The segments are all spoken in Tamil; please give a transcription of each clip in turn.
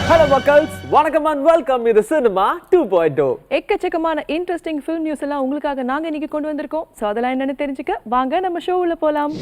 Hello மக்கள்ஸ், வணக்கம் and welcome to Cinema 2.0. எக்கச்சக்கமான இன்ட்ரெஸ்டிங் ஃபிலிம் நியூஸ் எல்லாம் உங்களுக்காக நாங்க இன்னைக்கு கொண்டு வந்திருக்கோம். சோ அதெல்லாம் என்னன்னு தெரிஞ்சுக்க வாங்க நம்ம ஷோ உள்ள போலாம்.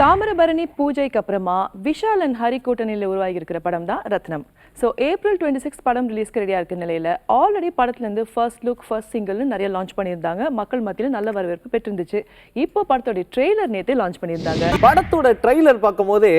தாமிரபரணி பூஜைக்கு அப்புறமா விஷால் அண்ட் ஹரி கூட்டணியில் உருவாகி இருக்கிற படம் தான் ரத்னம். ஸோ April 26 படம் ரிலீஸ்க்கு ரெடியாக இருக்க நிலையில் ஆல்ரெடி படத்துலேருந்து ஃபர்ஸ்ட் லுக் ஃபர்ஸ்ட் சிங்கிள்னு நிறைய லான்ச் பண்ணியிருந்தாங்க. மக்கள் மத்தியில் நல்ல வரவேற்பு பெற்றிருந்துச்சு. இப்போ படத்தோட ட்ரெய்லர் நேற்றே லான்ச் பண்ணியிருந்தாங்க. படத்தோட ட்ரெய்லர் பார்க்கும்போதே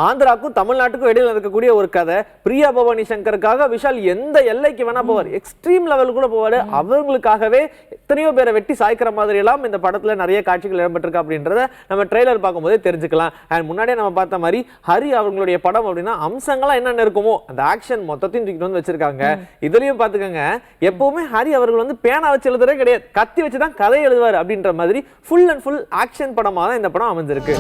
ஆந்திராக்கும் தமிழ்நாட்டுக்கும் இடையில இருக்கக்கூடிய ஒரு கதை. பிரியா பவானி சங்கருக்காக விஷால் எந்த எல்லைக்கு வேணா போவார், எக்ஸ்ட்ரீம் லெவல் கூட போவாரு. அவங்களுக்காகவே எத்தனையோ பேரை வெட்டி சாய்க்கிற மாதிரி எல்லாம் இந்த படத்துல நிறைய காட்சிகள் இடம்பெற்றிருக்கு அப்படின்றத நம்ம ட்ரெய்லர் பார்க்கும்போதே தெரிஞ்சுக்கலாம். அண்ட் முன்னாடியே நம்ம பார்த்த மாதிரி ஹரி அவங்களுடைய படம் அப்படின்னா அம்சங்களா என்னென்ன இருக்குமோ அந்த ஆக்ஷன் மொத்தத்தையும் தூக்கிட்டு வந்து வச்சிருக்காங்க. இதுலயும் பாத்துக்கோங்க, எப்பவுமே ஹரி அவர்கள் வந்து பேனா வச்சு எழுதுறதே கிடையாது, கத்தி வச்சுதான் கதை எழுதுவார் அப்படின்ற மாதிரி ஃபுல் அண்ட் ஃபுல் ஆக்ஷன் படமா தான் இந்த படம் அமைஞ்சிருக்கு.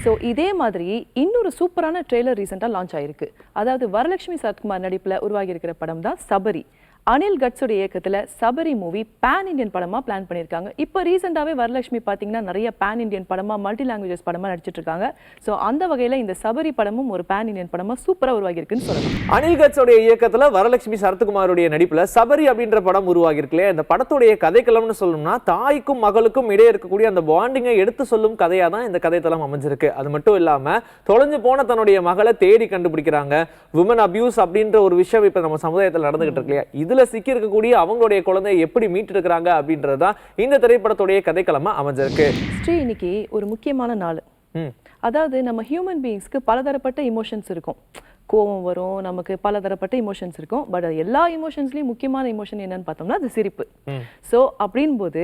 ஸோ இதே மாதிரி இன்னொரு சூப்பரான ட்ரெய்லர் ரீசெண்டாக லான்ச் ஆயிருக்கு. அதாவது வரலட்சுமி சரத்குமார் நடிப்பில் உருவாகி இருக்கிற படம் தான் சபரி. அனில் கட்ஸோட இயக்கத்தில் சபரி மூவி பேன் இண்டியன் படமாக பிளான் பண்ணியிருக்காங்க. இப்போ ரீசெண்டாகவே வரலட்சுமி பார்த்தீங்கன்னா நிறைய பேன் இண்டியன் படமாக மல்டி லாங்குவேஜஸ் படமாக நடிச்சிட்டு இருக்காங்க. ஸோ அந்த வகையில் இந்த சபரி படமும் ஒரு பேன் இண்டியன் படமாக சூப்பராக உருவாகி இருக்குன்னு சொல்லலாம். அனில் கட்ஸோட இயக்கத்தில் வரலட்சுமி சரத்குமாரோடைய நடிப்பில் சபரி அப்படின்ற படம் உருவாகி இருக்குல்ல. இந்த படத்துடைய கதைக்களம்னு சொல்லணும்னா தாய்க்கும் மகளுக்கும் இடையே இருக்கக்கூடிய அந்த பாண்டிங்கை எடுத்து சொல்லும் கதையாக தான் இந்த கதைத்தளம் அமைஞ்சிருக்கு. அது மட்டும் இல்லாமல் தொலைஞ்சு போன தன்னுடைய மகளை தேடி கண்டுபிடிக்கிறாங்க. விமன் அபியூஸ் அப்படின்ற ஒரு விஷயம் இப்போ நம்ம சமுதாயத்தில் நடந்துகிட்டு இருக்கு இல்லையா, இதுல சிக்கி இருக்கக்கூடிய அவங்களுடைய குழந்தையை எப்படி மீட்டு இருக்கிறாங்க அப்படின்றதுதான் இந்த திரைப்படத்துடைய கதைக்களமா அமைஞ்சிருக்கு. ஸ்ரீ, இன்னைக்கு ஒரு முக்கியமான நாள். அதாவது நம்ம ஹியூமன் பீயிங்ஸ்க்கு பலதரப்பட்ட இமோஷன்ஸ் இருக்கும். கோபம் வரும், நமக்கு பலதரப்பட்ட இமோஷன்ஸ் இருக்கும். பட் எல்லா இமோஷன்ஸ்லயும் முக்கியமான இமோஷன் என்னன்னு பார்த்தோம்னா அது சிரிப்பு. ஸோ அப்படின் போது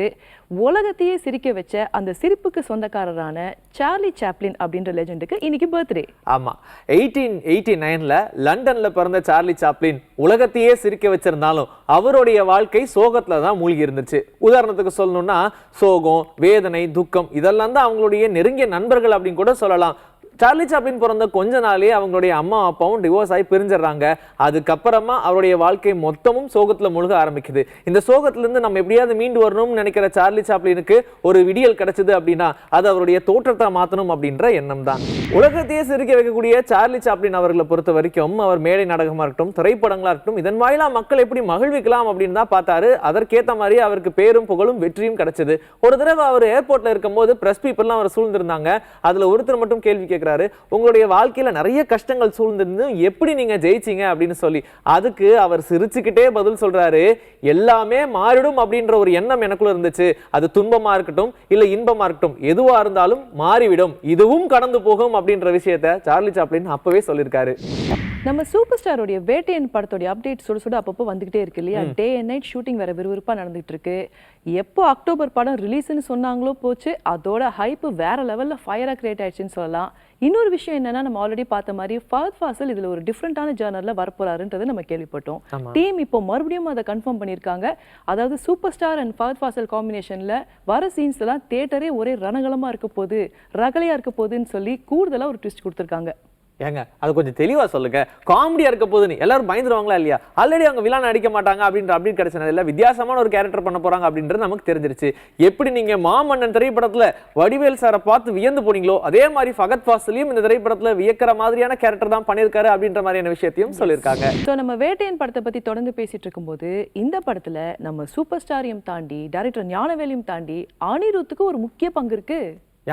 உலகத்தையே சிரிக்க வச்ச அந்த சிரிப்புக்கு சொந்தக்காரரான சார்லி சாப்ளின் அப்படின்ற லெஜெண்டுக்கு இன்னைக்கு பர்த்டே. ஆமா, 1889ல லண்டன்ல பிறந்த சார்லி சாப்ளின் உலகத்தையே சிரிக்க வச்சிருந்தாலும் அவருடைய வாழ்க்கை சோகத்துல தான் மூழ்கி இருந்துச்சு. உதாரணத்துக்கு சொல்லணும்னா சோகம், வேதனை, துக்கம் இதெல்லாம் தான் அவங்களுடைய நெருங்கிய நண்பர்கள் அப்படின்னு கூட சொல்லலாம். சார்லி சாப்ளின் பிறந்த கொஞ்ச நாளே அவங்களுடைய அம்மா அப்பாவும் டிவோர்ஸ் ஆகி பிரிஞ்சிடறாங்க. அதுக்கப்புறமா அவருடைய வாழ்க்கை மொத்தமும் சோகத்துல முழுக ஆரம்பிக்குது. இந்த சோகத்திலிருந்து நம்ம எப்படியாவது மீண்டு வரணும்னு நினைக்கிற சார்லி சாப்ளினுக்கு ஒரு விடியல் கிடைச்சது அப்படின்னா அது அவருடைய தோற்றத்தை மாற்றணும் அப்படின்ற எண்ணம் தான். உலகத்தையே சிரிக்க வைக்கக்கூடிய சார்லி சாப்ளின் அவர்களை பொறுத்த வரைக்கும் அவர் மேடை நாடகமா இருக்கட்டும், திரைப்படங்களா இருக்கட்டும், இதன் வாயிலா மக்கள் எப்படி மகிழ்விக்கலாம் அப்படின்னு தான் பார்த்தாரு. அதற்கேற்ற மாதிரி அவருக்கு பேரும் புகழும் வெற்றியும் கிடைச்சது. ஒரு தடவை அவர் ஏர்போர்ட்ல இருக்கும்போது பிரஸ் பீப்புள்லாம் அவர் சூழ்ந்திருந்தாங்க. அதுல ஒருத்தர் மட்டும் கேள்வி கேட்கிறாரு, உங்களுடைய வாழ்க்கையில நிறைய கஷ்டங்கள் சூழ்ந்திருந்து எப்படி நீங்க ஜெயிச்சீங்க அப்படின்னு சொல்லி. அதுக்கு அவர் சிரிச்சுக்கிட்டே பதில் சொல்றாரு, எல்லாமே மாறிடும் அப்படின்ற ஒரு எண்ணம் எனக்குள்ள இருந்துச்சு. அது துன்பமா இருக்கட்டும் இல்ல இன்பமா இருக்கட்டும், எதுவா இருந்தாலும் மாறிவிடும், இதுவும் கடந்து போகும் அப்படின்ற விஷயத்தை சார்லி சாப்ளின் அப்பவே சொல்லியிருக்காரு. நம்ம சூப்பர் ஸ்டாரோடைய வேட்டையன் படத்தோடைய அப்டேட் சுட சுட அப்பப்போ வந்துகிட்டே இருக்கு இல்லையா. டே அண்ட் நைட் ஷூட்டிங் வேற விறுவிறுப்பா நடந்துட்டு இருக்கு. எப்போ அக்டோபர் படம் ரிலீஸ்ன்னு சொன்னாங்களோ போச்சு, அதோட ஹைப் வேற லெவல்ல ஃபயரா கிரியேட் ஆயிடுச்சுன்னு சொல்லலாம். இன்னொரு விஷயம் என்னன்னா, நம்ம ஆல்ரெடி பார்த்த மாதிரி ஃபஹத் ஃபாசில் இதுல ஒரு டிஃப்ரெண்டான ஜர்னர்ல வரப்போறாருன்றது நம்ம கேள்விப்பட்டோம். டீம் இப்போ மறுபடியும் அதை கன்ஃபார்ம் பண்ணியிருக்காங்க. அதாவது super star and Fahadh Faasil காம்பினேஷன்ல வர சீன்ஸ் எல்லாம் தியேட்டரே ஒரே ரணகலமா இருக்க போகுது, ரகலையா இருக்க போகுதுன்னு சொல்லி கூடுதலா ஒரு ட்விஸ்ட் கொடுத்துருக்காங்க. ஏங்க அது கொஞ்சம் தெளிவா சொல்லுங்க, காமெடியா இருக்க போதுன்னு எல்லாரும் பயந்துருவாங்களா இல்லையா? ஆல்ரெடி அவங்க வில்லன் அடிக்க மாட்டாங்க அப்படின்ற அப்டேட் கிடைச்சது இல்ல, வித்தியாசமான ஒரு கேரக்டர் பண்ண போறாங்க அப்படின்றது நமக்கு தெரிஞ்சிருச்சு. எப்படி நீங்க மாமன்னன் திரைப்படத்துல வடிவேல் சாரை பார்த்து வியந்து போனீங்களோ, அதே மாதிரி ஃபஹத் ஃபாசிலையும் இந்த திரைப்படத்துல வியக்கிற மாதிரியான கேரக்டர் தான் பண்ணியிருக்காரு அப்படின்ற மாதிரியான விஷயத்தையும் சொல்லியிருக்காங்க. ஸோ நம்ம வேட்டையன் படத்தை பத்தி தொடர்ந்து பேசிட்டு இருக்கும்போது இந்த படத்துல நம்ம சூப்பர் ஸ்டாரையும் தாண்டி டைரக்டர் ஞானவேலையும் தாண்டி அனிருத்துக்கு ஒரு முக்கிய பங்கு இருக்கு.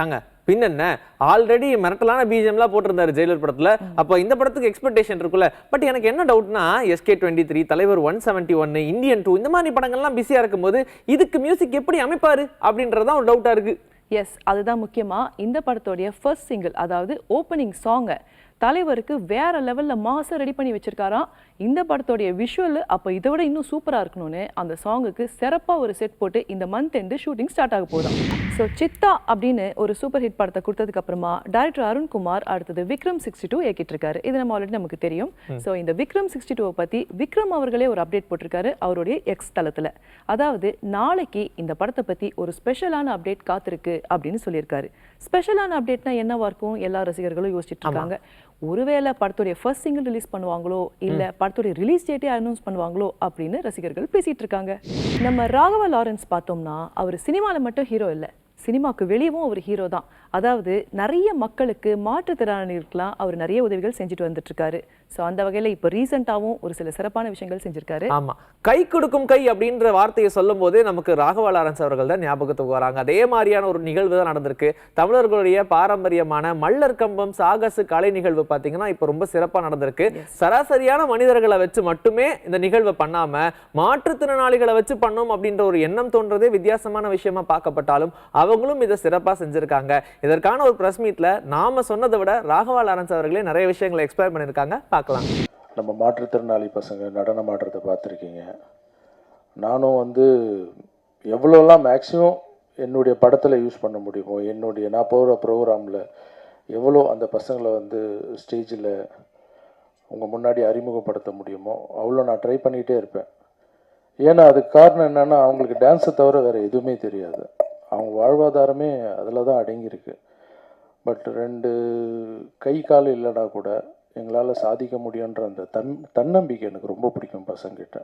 ஏங்க பின்னென்ன, ஆல்ரெடி மிரட்டலான பிஜிஎம்லாம் போட்டிருந்தாரு ஜெயிலர் படத்துல. அப்போ இந்த படத்துக்கு எக்ஸ்பெக்டேஷன் இருக்குல்ல. பட் எனக்கு என்ன டவுட்னா, SK23, தலைவர் 171, இந்தியன் 2 இந்த மாதிரி படங்கள்லாம் பிஸியா இருக்கும்போது இதுக்கு மியூசிக் எப்படி அமைப்பாரு அப்படின்றதான் ஒரு டவுட்டா இருக்கு. எஸ், அதுதான் முக்கியமா. இந்த படத்தோடைய ஃபர்ஸ்ட் சிங்கிள், அதாவது ஓப்பனிங் சாங்கை தலைவருக்கு வேற லெவல்ல மாசா ரெடி பண்ணி வச்சிருக்காராம். இந்த படத்தோடைய விஷுவல் அப்போ இதை விட இன்னும் சூப்பரா இருக்கணும்னு அந்த சாங்குக்கு சிறப்பா ஒரு செட் போட்டு இந்த மந்த் எண்டு ஷூட்டிங் ஸ்டார்ட் ஆக போதும். ஸோ சித்தா அப்படின்னு ஒரு சூப்பர் ஹிட் படத்தை கொடுத்ததுக்கு அப்புறமா டைரக்டர் அருண்குமார் அடுத்தது விக்ரம் 62 இயக்கிட்டு இருக்காரு. இது நம்ம ஆல்ரெடி நமக்கு தெரியும். ஸோ இந்த விக்ரம் 62 பத்தி விக்ரம் அவர்களே ஒரு அப்டேட் போட்டிருக்காரு அவருடைய எக்ஸ் தளத்துல. அதாவது நாளைக்கு இந்த படத்தை பத்தி ஒரு ஸ்பெஷலான அப்டேட் காத்திருக்கு அப்படின்னு சொல்லியிருக்காரு. ஸ்பெஷலான அப்டேட்னா என்னவா இருக்கும் எல்லா ரசிகர்களும் யோசிச்சுட்டு இருக்காங்க. ஒருவேளை படத்துடைய ஃபர்ஸ்ட் சிங்கிள் ரிலீஸ் பண்ணுவாங்களோ இல்ல படத்துடைய ரிலீஸ் டேட்டே அனௌன்ஸ் பண்ணுவாங்களோ அப்படின்னு ரசிகர்கள் பேசிட்டு இருக்காங்க. நம்ம ராகவா லாரன்ஸ் பார்த்தோம்னா அவர் சினிமால மட்டும் ஹீரோ இல்ல, சினிமாக்கு வெளியவும் ஒரு ஹீரோ தான். அதாவது நிறைய மக்களுக்கு மாற்றுத்திறனாளிகளுக்கெல்லாம் அவர் நிறைய உதவிகள் செஞ்சுட்டு வந்துட்டு இருக்காரு. ஸோ அந்த வகையில் இப்போ ரீசெண்டாகவும் ஒரு சில சிறப்பான விஷயங்கள் செஞ்சிருக்காரு. ஆமா, கை கொடுக்கும் கை அப்படின்ற வார்த்தையை சொல்லும் போதே நமக்கு ராகவா லாரன்ஸ் அவர்கள் தான் ஞாபகத்துக்கு வராங்க. அதே மாதிரியான ஒரு நிகழ்வு தான் நடந்திருக்கு. தமிழர்களுடைய பாரம்பரியமான மல்லர் கம்பம் சாகச கலை நிகழ்வு பார்த்தீங்கன்னா இப்போ ரொம்ப சிறப்பா நடந்திருக்கு. சராசரியான மனிதர்களை வச்சு மட்டுமே இந்த நிகழ்வை பண்ணாம மாற்றுத்திறனாளிகளை வச்சு பண்ணோம் அப்படின்ற ஒரு எண்ணம் தோன்றதே வித்தியாசமான விஷயமா பார்க்கப்பட்டாலும் அவங்களும் இதை சிறப்பா செஞ்சிருக்காங்க. இதற்கான ஒரு பிரஸ் மீட்ல நாம சொன்னதை விட ராகவா லாரன்ஸ் அவர்களே நிறைய விஷயங்களை எக்ஸ்பிளைன் பண்ணியிருக்காங்க. பார்க்கலாம். நம்ம மாற்றுத்திறனாளி பசங்க நடனம் ஆடுறதை பார்த்துருக்கீங்க. நானும் வந்து எவ்வளோலாம் மேக்ஸிமம் என்னுடைய படத்தில் யூஸ் பண்ண முடியுமோ, நான் போகிற ப்ரோக்ராமில் எவ்வளோ அந்த பசங்களை வந்து ஸ்டேஜில் உங்கள் முன்னாடி அறிமுகப்படுத்த முடியுமோ அவ்வளோ நான் ட்ரை பண்ணிகிட்டே இருப்பேன். ஏன்னா அதுக்கு காரணம் என்னென்னா, அவங்களுக்கு டான்ஸை தவிர வேறு எதுவுமே தெரியாது. அவங்க வாழ்வாதாரமே அதில் தான் அடங்கியிருக்கு. பட் 2 கை கால் இல்லைனா கூட எங்களால் சாதிக்க முடியுன்ற அந்த தன்னம்பிக்கை எனக்கு ரொம்ப பிடிக்கும் பசங்கிட்ட.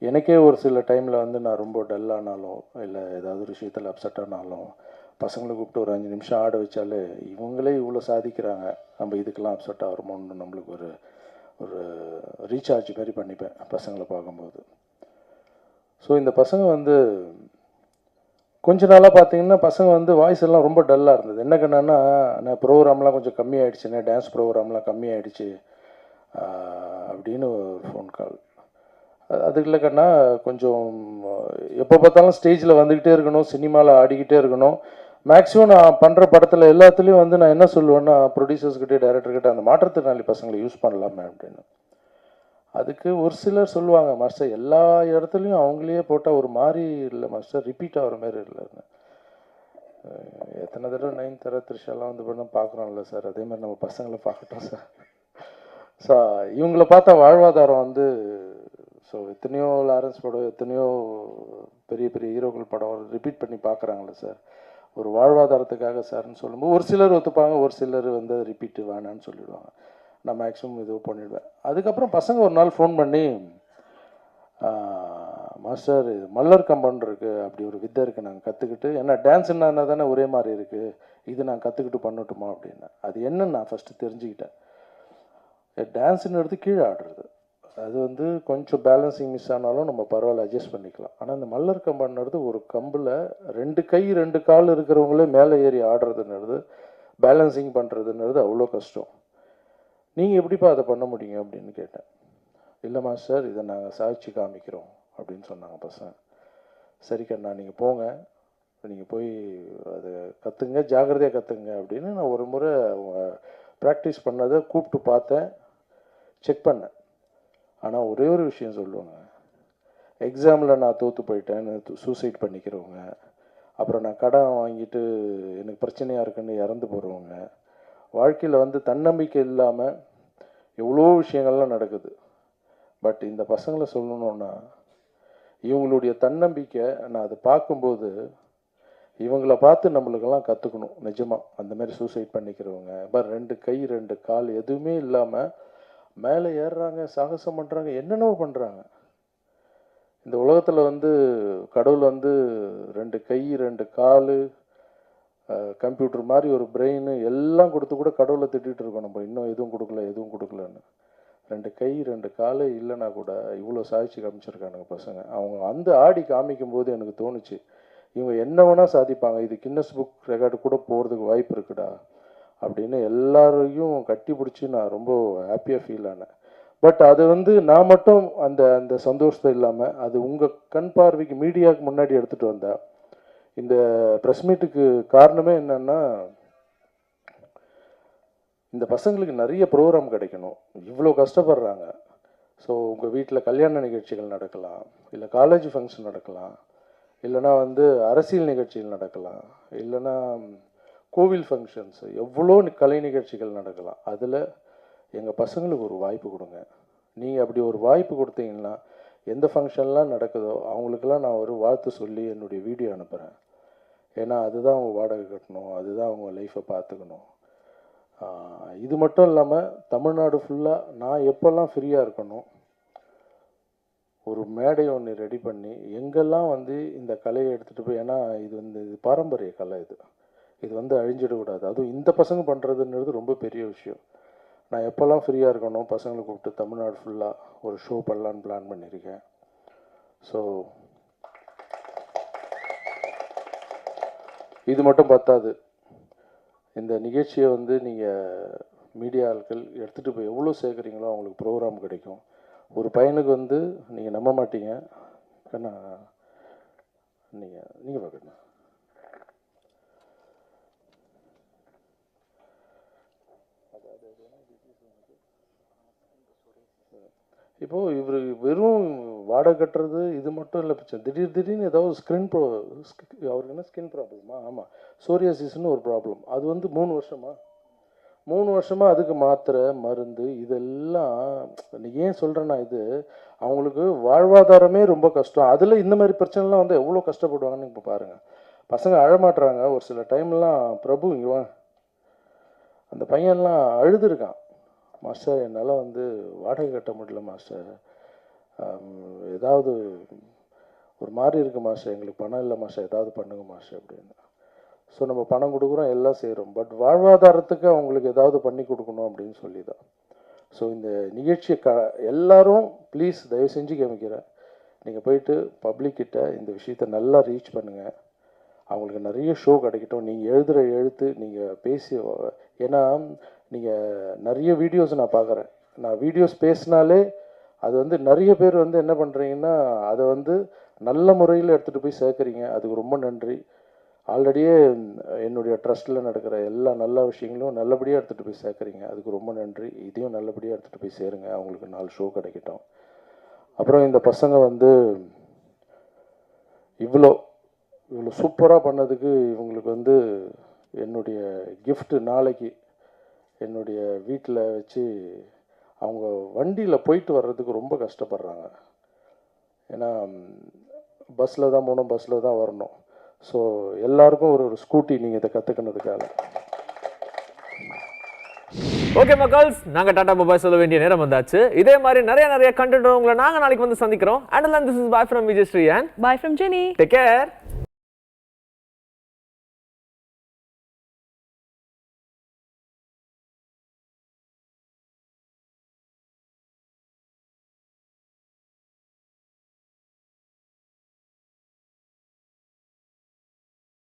எனக்கே ஒரு சில டைமில் வந்து நான் ரொம்ப டல்லானாலும் இல்லை ஏதாவது ஒரு விஷயத்தில் அப்செட் ஆனாலும் பசங்களை கூப்பிட்டு ஒரு 5 நிமிஷம் ஆட வச்சாலே இவங்களே இவ்வளோ சாதிக்கிறாங்க, நம்ம இதுக்கெல்லாம் அப்செட் ஆகிறோமோன்னு நம்மளுக்கு ஒரு ரீசார்ஜ் மாதிரி பண்ணிப்பேன் பசங்களை பார்க்கும்போது. ஸோ இந்த பசங்க வந்து கொஞ்ச நாளாக பார்த்தீங்கன்னா பசங்க வந்து வாய்ஸ் எல்லாம் ரொம்ப டல்லாக இருந்தது. என்ன கண்ணான்னா, நான் ப்ரோக்ராம்லாம் கொஞ்சம் கம்மியாயிடுச்சுண்ணே, டான்ஸ் ப்ரோக்ராம்லாம் கம்மியாயிடுச்சு அப்படின்னு ஒரு ஃபோன் கால். அதுக்கு இல்லை கண்ணா, கொஞ்சம் எப்போ பார்த்தாலும் ஸ்டேஜில் வந்துக்கிட்டே இருக்கணும், சினிமாவில் ஆடிக்கிட்டே இருக்கணும். மேக்ஸிமம் நான் பண்ணுற படத்தில் எல்லாத்துலேயும் வந்து நான் என்ன சொல்லுவேன்னா, ப்ரொடியூசர்ஸ்கிட்டே டைரக்டர்கிட்ட அந்த மாற்றுத்திறனாளி பசங்களை யூஸ் பண்ணலாமே அப்படின்னு. அதுக்கு ஒரு சிலர் சொல்லுவாங்க, மாஸ்டர் எல்லா இடத்துலையும் அவங்களையே போட்டால் ஒரு மாதிரி இல்லை மாஸ்டர், ரிப்பீட் ஆகிற மாதிரி இல்லைன்னு. எத்தனை தடவை நயன்தாரா த்ரிஷாலாம் வந்து பண்ண பார்க்குறோம்ல சார், அதே மாதிரி நம்ம பசங்களை பார்க்கட்டும் சார். ஸோ இவங்கள பார்த்தா வாழ்வாதாரம் வந்து ஸோ எத்தனையோ லாரன்ஸ் படம், எத்தனையோ பெரிய பெரிய ஹீரோக்கள் படம் ரிப்பீட் பண்ணி பார்க்குறாங்களே சார், ஒரு வாழ்வாதாரத்துக்காக சார்ன்னு சொல்லும்போது ஒரு சிலர் ஒத்துப்பாங்க, ஒரு சிலர் வந்து ரிப்பீட்டு வேணான்னு சொல்லிடுவாங்க. நான் மேக்ஸிமம் இது பண்ணிவிடுவேன். அதுக்கப்புறம் பசங்க ஒரு நாள் ஃபோன் பண்ணி, மாஸ்டர் இது மல்லர் கம்பன் இருக்குது, அப்படி ஒரு வித்தை இருக்குது, நாங்கள் கற்றுக்கிட்டு, ஏன்னா டான்ஸுன்னா என்ன தானே ஒரே மாதிரி இருக்குது, இது நான் கற்றுக்கிட்டு பண்ணட்டுமா அப்படின்னு. அது என்னன்னு நான் ஃபஸ்ட்டு தெரிஞ்சுக்கிட்டேன். டான்ஸுன்னு எடுத்து கீழே ஆடுறது, அது வந்து கொஞ்சம் பேலன்சிங் மிஸ் ஆனாலும் நம்ம பரவாயில்ல அட்ஜஸ்ட் பண்ணிக்கலாம். ஆனால் இந்த மல்லர் கம்பன்றது ஒரு கம்பில் 2 கை 2 கால் இருக்கிறவங்களே மேலே ஏறி ஆடுறதுன்றது, பேலன்சிங் பண்ணுறதுன்றது அவ்வளோ கஷ்டம். நீங்கள் எப்படிப்பா அதை பண்ண முடியுங்க அப்படின்னு கேட்டேன். இல்லை மாஸ்டர், இதை நாங்கள் சாதிச்சு காமிக்கிறோம் அப்படின்னு சொன்னாங்க பசங்க. சரி கண்ணா, நீங்கள் போங்க, நீங்கள் போய் அதை கற்றுங்க, ஜாக்கிரதையாக கற்றுங்க அப்படின்னு நான் ஒரு முறை அவங்க ப்ராக்டிஸ் பண்ணதை கூப்பிட்டு பார்த்தேன், செக் பண்ணேன். ஆனால் ஒரே ஒரு விஷயம் சொல்லுவாங்க, எக்ஸாமில் நான் தோற்று போயிட்டேன்னு சூசைட் பண்ணிக்கிறவங்க, அப்புறம் நான் கடன் வாங்கிட்டு எனக்கு பிரச்சனையாக இருக்குன்னு இறந்து போகிறவங்க, வாழ்க்கையில் வந்து தன்னம்பிக்கை இல்லாமல் எவ்வளோ விஷயங்கள்லாம் நடக்குது. பட் இந்த பசங்களை சொல்லணுன்னா, இவங்களுடைய தன்னம்பிக்கை நான் அதை பார்க்கும்போது இவங்கள பார்த்து நம்மளுக்கெல்லாம் கற்றுக்கணும் நிஜமாக. அந்த மாதிரி சூசைட் பண்ணிக்கிறவங்க, பட் 2 கை 2 கால் எதுவுமே இல்லாமல் மேலே ஏறுறாங்க, சாகசம் பண்ணுறாங்க, என்னென்னவோ பண்ணுறாங்க. இந்த உலகத்தில் வந்து கடவுள் வந்து 2 கை 2 கால், கம்ப்யூட்டர் மாதிரி ஒரு பிரெயின் எல்லாம் கொடுத்து கூட கடவுளை திட்டிகிட்டு இருக்கோம் நம்ம, இன்னும் எதுவும் கொடுக்கலன்னு. 2 கை 2 கால் இல்லைன்னா கூட இவ்வளோ சாதிச்சு காமிச்சிருக்கானுங்க பசங்க. அவங்க வந்து ஆடி காமிக்கும் போது எனக்கு தோணுச்சு, இவங்க என்ன வேணால் சாதிப்பாங்க, இது கின்னஸ் புக் ரெக்கார்டு கூட போகிறதுக்கு வாய்ப்பு இருக்குடா அப்படின்னு எல்லாரையும் கட்டி பிடிச்சி நான் ரொம்ப ஹாப்பியாக ஃபீல் ஆனேன். பட் அது வந்து நான் மட்டும் அந்த அந்த சந்தோஷத்தை இல்லாமல், அது உங்கள் கண் பார்வைக்கு மீடியாவுக்கு முன்னாடி எடுத்துகிட்டு வந்தேன். இந்த ப்ரெஸ் மீட்டுக்கு காரணமே என்னன்னா, இந்த பசங்களுக்கு நிறைய ப்ரோக்ராம் கிடைக்கணும், இவ்வளோ கஷ்டப்படுறாங்க. ஸோ உங்கள் வீட்டில் கல்யாண நிகழ்ச்சிகள் நடக்கலாம், இல்லை காலேஜ் ஃபங்க்ஷன் நடக்கலாம், இல்லைனா வந்து அரசியல் நிகழ்ச்சிகள் நடக்கலாம், இல்லைனா கோவில் ஃபங்க்ஷன்ஸ், எவ்வளோ கலை நிகழ்ச்சிகள் நடக்கலாம். அதில் எங்கள் பசங்களுக்கு ஒரு வாய்ப்பு கொடுங்க. நீங்கள் அப்படி ஒரு வாய்ப்பு கொடுத்தீங்கன்னா எந்த ஃபங்க்ஷன்லாம் நடக்குதோ அவங்களுக்கெல்லாம் நான் ஒரு வாழ்த்து சொல்லி என்னுடைய வீடியோ அனுப்புகிறேன். ஏன்னா அதுதான் அவங்க வாடகை கட்டணும், அதுதான் அவங்க லைஃப்பை பார்த்துக்கணும். இது மட்டும் இல்லாமல் தமிழ்நாடு ஃபுல்லாக நான் எப்போல்லாம் ஃப்ரீயாக இருக்கணும், ஒரு மேடை ஒன்று ரெடி பண்ணி எங்கெல்லாம் வந்து இந்த கலையை எடுத்துகிட்டு போய், ஏன்னா இது வந்து இது பாரம்பரிய கலை, இது வந்து அழிஞ்சிடக்கூடாது. அதுவும் இந்த பசங்க பண்ணுறதுன்றது ரொம்ப பெரிய விஷயம். நான் எப்போல்லாம் ஃப்ரீயாக இருக்கணும் பசங்களை கூப்பிட்டு தமிழ்நாடு ஃபுல்லாக ஒரு ஷோ பண்ணலான்னு பிளான் பண்ணியிருக்கேன். ஸோ இது மட்டும் பத்தாது. இந்த நிகழ்ச்சியை வந்து நீங்கள் மீடியா ஆட்கள் எடுத்துகிட்டு போய் எவ்வளோ சேர்க்குறீங்களோ அவங்களுக்கு ப்ரோக்ராம் கிடைக்கும். ஒரு பையனுக்கு வந்து நீங்கள் நம்ப மாட்டீங்க கண்ணா, நீங்கள் பார்க்கணும். இப்போது இவர் வெறும் வாடகை கட்டுறது இது மட்டும் இல்லை பிரச்சனை. திடீர்னு ஏதாவது அவருக்கு என்ன ஸ்கின் ப்ராப்ளமா? ஆமாம், சோரியாசிஸ்ன்னு ஒரு ப்ராப்ளம். அது வந்து 3 வருஷமாக அதுக்கு மாத்திரை மருந்து இதெல்லாம். ஏன் சொல்கிறேன்னா, இது அவங்களுக்கு வாழ்வாதாரமே ரொம்ப கஷ்டம். அதில் இந்த மாதிரி பிரச்சனைலாம் வந்து எவ்வளோ கஷ்டப்படுவாங்கன்னு இப்போ பாருங்கள். பசங்க அழமாட்டுறாங்க ஒரு சில டைம்லாம். பிரபு இங்கே வா, அந்த பையன்லாம் அழுதுருக்கான். மாஸ்டர் என்னால் வந்து வாடகை கட்ட முடியல மாஸ்டர், ஏதாவது ஒரு மாதிரி இருக்குது மாஸ்டர், எங்களுக்கு பணம் இல்லை மாஸ்டர், ஏதாவது பண்ணுங்க மாஸ்டர் அப்படின்னு. ஸோ நம்ம பணம் கொடுக்குறோம், எல்லாம் செய்கிறோம், பட் வாழ்வாதாரத்துக்கு அவங்களுக்கு ஏதாவது பண்ணி கொடுக்கணும் அப்படின்னு சொல்லி தான். ஸோ இந்த நிகழ்ச்சியை எல்லாரும் ப்ளீஸ் தயவு செஞ்சு கவனிக்கிறேன், நீங்கள் போயிட்டு பப்ளிக்கிட்ட இந்த விஷயத்தை நல்லா ரீச் பண்ணுங்கள். அவங்களுக்கு நிறைய ஷோ கிடைக்கட்டும். நீங்கள் எழுதுகிற எழுத்து, நீங்கள் பேசி, ஏன்னா நீங்கள் நிறைய வீடியோஸ் நான் பார்க்குறேன். நான் வீடியோஸ் பேசினாலே அது வந்து நிறைய பேர் வந்து என்ன பண்ணுறீங்கன்னா அதை வந்து நல்ல முறையில் எடுத்துகிட்டு போய் சேர்க்குறீங்க. அதுக்கு ரொம்ப நன்றி. ஆல்ரெடியே என்னுடைய ட்ரஸ்ட்டில் நடக்கிற எல்லா நல்ல விஷயங்களும் நல்லபடியாக எடுத்துகிட்டு போய் சேர்க்குறீங்க. அதுக்கு ரொம்ப நன்றி. இதையும் நல்லபடியாக எடுத்துகிட்டு போய் சேருங்க. அவங்களுக்கு 4 ஷோ கிடைக்கட்டும். அப்புறம் இந்த பசங்க வந்து இவ்வளோ சூப்பராக பண்ணதுக்கு இவங்களுக்கு வந்து என்னுடைய கிஃப்ட் நாளைக்கு என்னுடைய வீட்டில் வச்சு, அவங்க வண்டியில் போயிட்டு வர்றதுக்கு ரொம்ப கஷ்டப்படுறாங்க. ஏன்னா பஸ்ஸில் தான் போகணும், பஸ்ஸில் தான் வரணும். ஸோ எல்லாருக்கும் ஒரு ஸ்கூட்டி நீங்கள் இதை கற்றுக்கினதுக்காக. ஓகே மக்கள்ஸ், நாங்கள் டாடா பாய் சொல்ல வேண்டிய நேரம் வந்தாச்சு. இதே மாதிரி நிறைய கண்டென்ட் உங்களை நாங்கள் நாளைக்கு வந்து சந்திக்கிறோம். And this is bye from Vijayasri and Bye from Jenny. Take care.